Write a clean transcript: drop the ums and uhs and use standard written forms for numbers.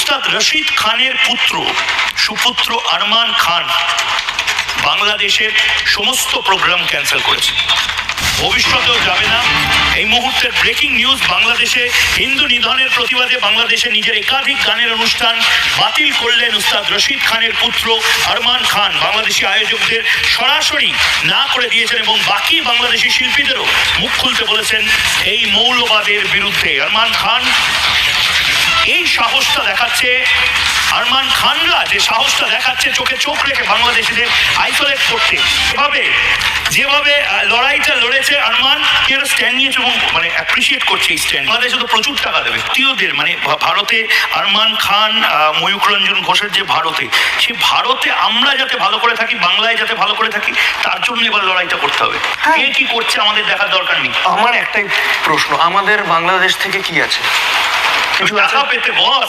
উস্তাদ রশিদ খানের পুত্র সুপুত্র আরমান খান বাংলাদেশের সমস্ত প্রোগ্রাম ক্যান্সেল করেছে, ভবিষ্যতেও যাবে না। এই মুহূর্তের ব্রেকিং নিউজ, বাংলাদেশে হিন্দু নিধনের প্রতিবাদে বাংলাদেশে নিজের একাধিক গানের অনুষ্ঠান বাতিল করলেন উস্তাদ রশিদ খানের পুত্র আরমান খান। বাংলাদেশি আয়োজকদের সরাসরি না করে দিয়েছেন এবং বাকি বাংলাদেশি শিল্পীদেরও মুখ খুলতে বলেছেন এই মৌলবাদের বিরুদ্ধে। আরমান খান এই সাহসটা দেখাচ্ছে, আরমান খানরা যে সাহসটা দেখাচ্ছে চোখে চোখ রেখে বাংলাদেশিদের আইসোলেট করতে, যেভাবে লড়াইটা লড়েছে আরমান এরা স্ট্যান্ড নিয়েছে এবং মানে অ্যাপ্রিসিয়েট করছে এই স্ট্যান্ড। বাংলাদেশে তো প্রচুর টাকা দেবে ভারতীয়দের, মানে ভারতে আরমান খান ময়ূখ রঞ্জন ঘোষের যে ভারতে, সে ভারতে আমরা যাতে ভালো করে থাকি, বাংলায় যাতে ভালো করে থাকি, তার জন্য এবার লড়াইটা করতে হবে। কে কি করছে আমাদের দেখার দরকার নেই। আমার একটাই প্রশ্ন, আমাদের বাংলাদেশ থেকে কি আছে? কিছু টাকা পেতে বস।